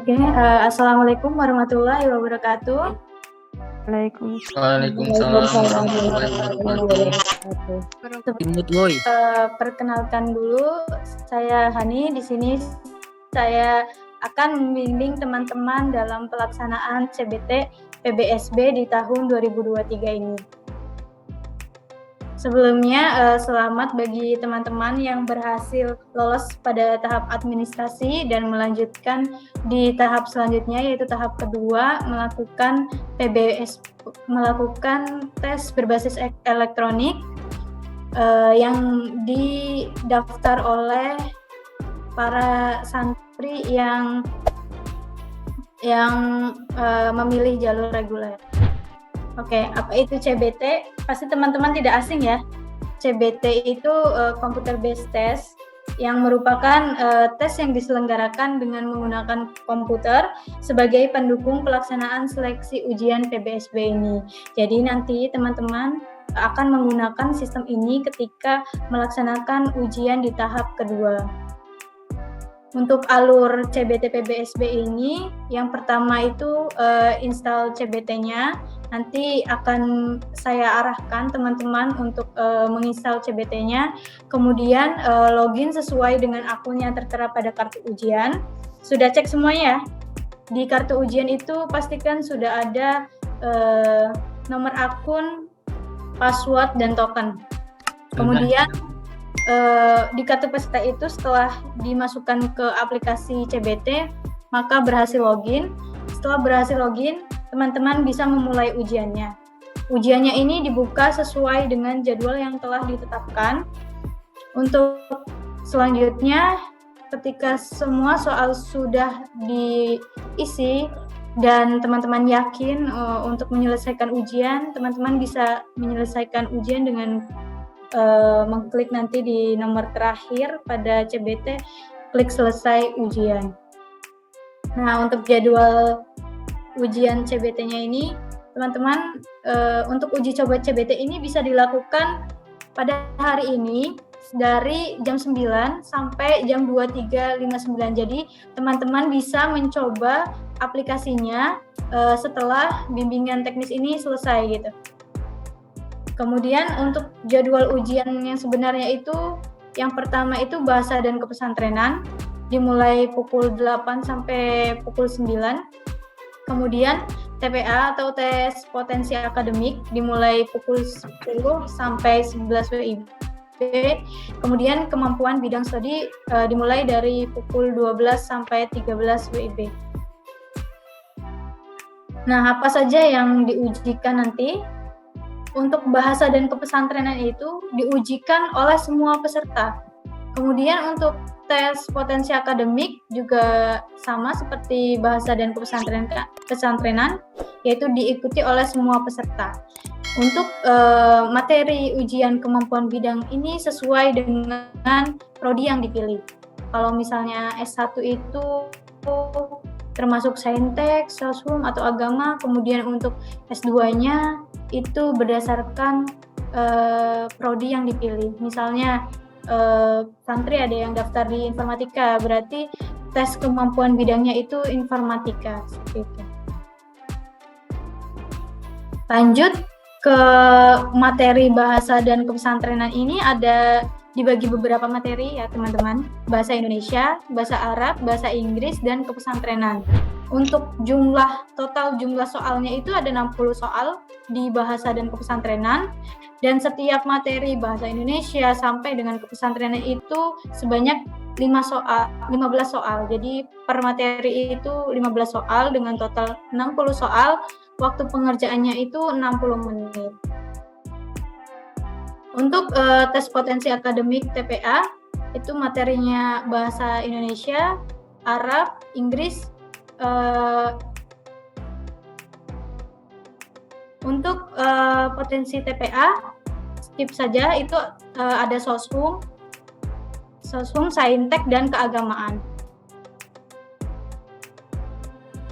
Assalamualaikum warahmatullahi wabarakatuh. Waalaikumsalam warahmatullahi wabarakatuh. Perkenalkan dulu, saya Hani. Di sini saya akan membimbing teman-teman dalam pelaksanaan CBT PBSB di tahun 2023 ini. Sebelumnya, selamat bagi teman-teman yang berhasil lolos pada tahap administrasi dan melanjutkan di tahap selanjutnya, yaitu tahap kedua, melakukan tes berbasis elektronik yang didaftar oleh para santri yang memilih jalur reguler. Apa itu CBT? Pasti teman-teman tidak asing ya. CBT itu computer based test yang merupakan tes yang diselenggarakan dengan menggunakan komputer sebagai pendukung pelaksanaan seleksi ujian PBSB ini. Jadi nanti teman-teman akan menggunakan sistem ini ketika melaksanakan ujian di tahap kedua. Untuk alur CBT PBSB ini, yang pertama itu install CBT-nya. Nanti akan saya arahkan teman-teman untuk menginstal CBT-nya. Kemudian login sesuai dengan akun yang tertera pada kartu ujian. Sudah cek semuanya ya? Di kartu ujian itu pastikan sudah ada nomor akun, password, dan token. Kemudian di kartu peserta itu setelah dimasukkan ke aplikasi CBT, maka berhasil login. Setelah berhasil login, teman-teman bisa memulai ujiannya. Ujiannya ini dibuka sesuai dengan jadwal yang telah ditetapkan. Untuk selanjutnya, ketika semua soal sudah diisi dan teman-teman yakin untuk menyelesaikan ujian, teman-teman bisa menyelesaikan ujian dengan mengklik nanti di nomor terakhir pada CBT, klik selesai ujian. Nah, untuk jadwal ujian CBT-nya ini, teman-teman, untuk uji coba CBT ini bisa dilakukan pada hari ini dari jam 9 sampai jam 23.59. Jadi, teman-teman bisa mencoba aplikasinya setelah bimbingan teknis ini selesai gitu. Kemudian untuk jadwal ujian yang sebenarnya itu, yang pertama itu bahasa dan kepesantrenan, dimulai pukul 8 sampai pukul 9. Kemudian TPA atau tes potensi akademik, dimulai pukul 10 sampai 11 WIB. Kemudian kemampuan bidang studi dimulai dari pukul 12 sampai 13 WIB. Nah, apa saja yang diujikan nanti? Untuk bahasa dan kepesantrenan itu diujikan oleh semua peserta. Kemudian untuk tes potensi akademik juga sama seperti bahasa dan kepesantrenan, yaitu diikuti oleh semua peserta. Untuk materi ujian kemampuan bidang ini sesuai dengan prodi yang dipilih. Kalau misalnya S1 itu termasuk saintek, sosum, atau agama. Kemudian untuk S2-nya itu berdasarkan prodi yang dipilih. Misalnya santri ada yang daftar di informatika, berarti tes kemampuan bidangnya itu informatika, seperti itu. Lanjut ke materi bahasa dan kepesantrenan ini ada dibagi beberapa materi ya teman-teman. Bahasa Indonesia, bahasa Arab, bahasa Inggris, dan kepesantrenan. Untuk total jumlah soalnya itu ada 60 soal di bahasa dan kepesantrenan, dan setiap materi bahasa Indonesia sampai dengan kepesantrenan itu sebanyak 15 soal. Jadi per materi itu 15 soal dengan total 60 soal, waktu pengerjaannya itu 60 menit. Untuk tes potensi akademik TPA, itu materinya bahasa Indonesia, Arab, Inggris. Untuk potensi TPA, skip saja, itu ada sosum, saintek, dan keagamaan.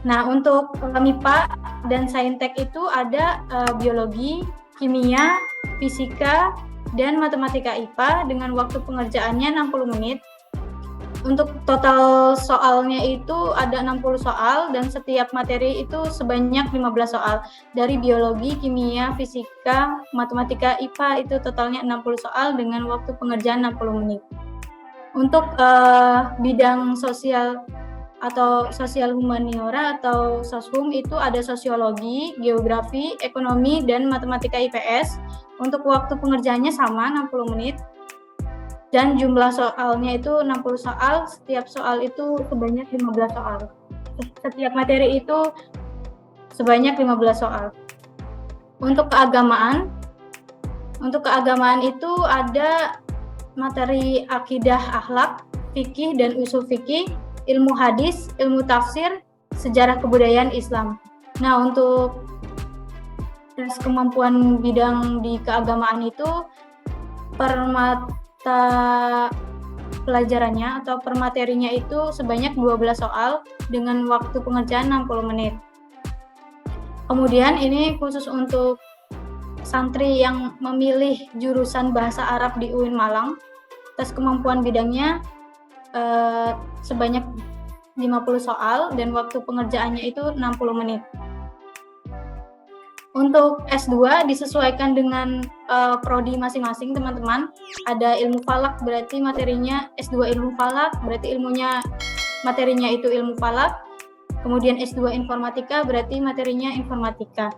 Nah, untuk MIPA dan saintek itu ada biologi, kimia, fisika, dan matematika IPA dengan waktu pengerjaannya 60 menit. Untuk total soalnya itu ada 60 soal dan setiap materi itu sebanyak 15 soal. Dari biologi, kimia, fisika, matematika, IPA itu totalnya 60 soal dengan waktu pengerjaan 60 menit. Untuk bidang sosial atau sosial humaniora atau soshum itu ada sosiologi, geografi, ekonomi, dan matematika IPS. Untuk waktu pengerjaannya sama 60 menit. Dan jumlah soalnya itu 60 soal, setiap soal itu sebanyak 15 soal. Setiap materi itu sebanyak 15 soal. Untuk keagamaan itu ada materi akidah akhlak, fikih dan usul fikih, ilmu hadis, ilmu tafsir, sejarah kebudayaan Islam. Nah, untuk tes kemampuan bidang di keagamaan itu per mata pelajarannya atau per materinya itu sebanyak 12 soal dengan waktu pengerjaan 60 menit. Kemudian ini khusus untuk santri yang memilih jurusan bahasa Arab di UIN Malang. Tes kemampuan bidangnya sebanyak 50 soal dan waktu pengerjaannya itu 60 menit. Untuk S2 disesuaikan dengan prodi masing-masing teman-teman. Ada ilmu falak berarti materinya S2 ilmu falak, berarti materinya itu ilmu falak. Kemudian S2 informatika berarti materinya informatika.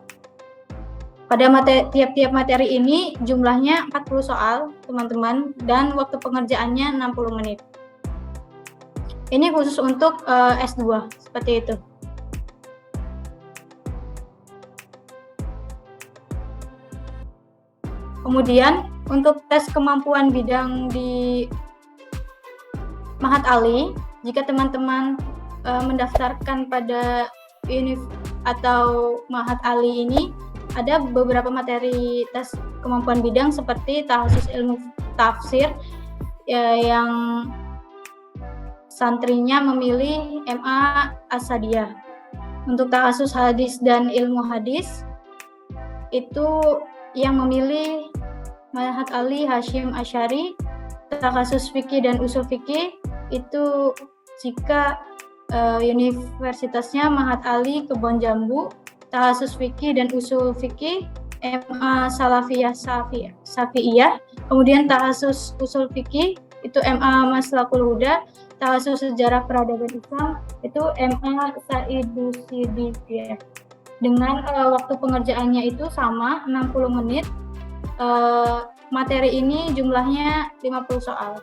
Pada tiap-tiap materi ini jumlahnya 40 soal teman-teman dan waktu pengerjaannya 60 menit. Ini khusus untuk S2 seperti itu. Kemudian untuk tes kemampuan bidang di Mahat Ali, jika teman-teman mendaftarkan pada univ atau Mahat Ali ini, ada beberapa materi tes kemampuan bidang seperti tahsis ilmu tafsir yang santrinya memilih MA Asadiyah. Untuk tahsis hadis dan ilmu hadis itu yang memilih Mahat Ali Hashim Asyari. Takhasus fikih dan usul fikih itu jika universitasnya Mahat Ali Kebon Jambu. Takhasus fikih dan usul fikih MA Salafiyah Syafi'iyah. Kemudian takhasus usul fikih itu MA Maslakul Huda. Takhasus sejarah peradaban Islam itu MA Sa'idu Siddiqiyah. Dengan waktu pengerjaannya itu sama 60 menit. Materi ini jumlahnya 50 soal.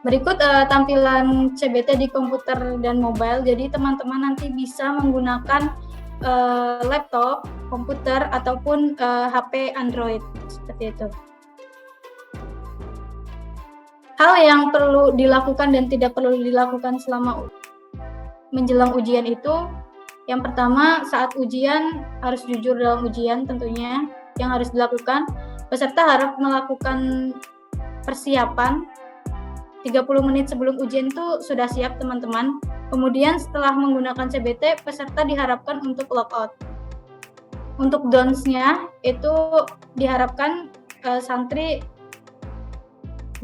Berikut tampilan CBT di komputer dan mobile. Jadi teman-teman nanti bisa menggunakan laptop, komputer ataupun HP Android seperti itu. Hal yang perlu dilakukan dan tidak perlu dilakukan selama menjelang ujian itu, yang pertama saat ujian harus jujur dalam ujian tentunya yang harus dilakukan. Peserta harus melakukan persiapan 30 menit sebelum ujian itu sudah siap teman-teman. Kemudian setelah menggunakan CBT, peserta diharapkan untuk logout. Untuk don'ts-nya itu diharapkan santri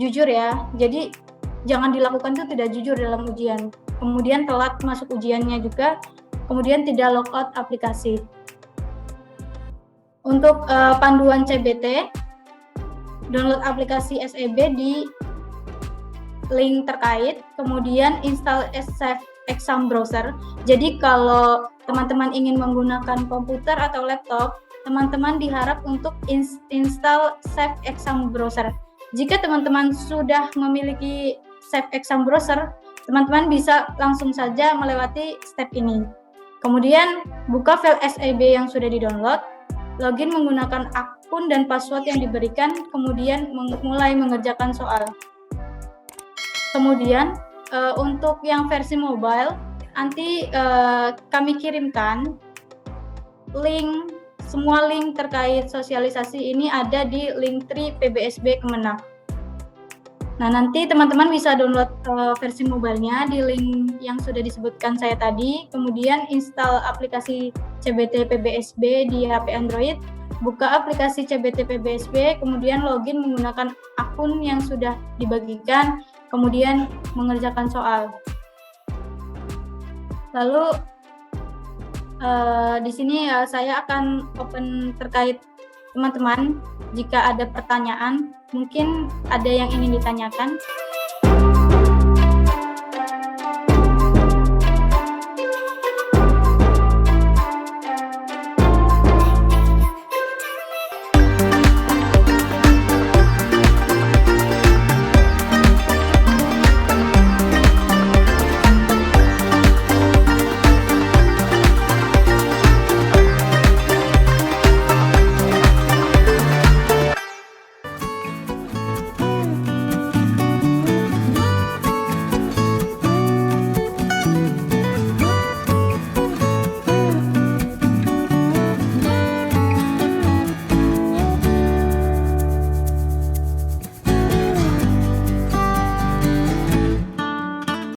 jujur ya, jadi jangan dilakukan itu tidak jujur dalam ujian. Kemudian telat masuk ujiannya juga, kemudian tidak logout aplikasi. Untuk panduan CBT, download aplikasi SEB di link terkait, kemudian install Safe Exam Browser. Jadi kalau teman-teman ingin menggunakan komputer atau laptop, teman-teman diharap untuk install Safe Exam Browser. Jika teman-teman sudah memiliki Safe Exam Browser, teman-teman bisa langsung saja melewati step ini. Kemudian buka file SEB yang sudah di-download, login menggunakan akun dan password yang diberikan, kemudian mulai mengerjakan soal. Kemudian untuk yang versi mobile, nanti kami kirimkan semua link terkait sosialisasi ini ada di Linktree PBSB Kemenang. Nah, nanti teman-teman bisa download versi mobilenya di link yang sudah disebutkan saya tadi, kemudian install aplikasi CBT PBSB di HP Android, buka aplikasi CBT PBSB, kemudian login menggunakan akun yang sudah dibagikan, kemudian mengerjakan soal. Lalu di sini saya akan open terkait teman-teman. Jika ada pertanyaan, mungkin ada yang ingin ditanyakan.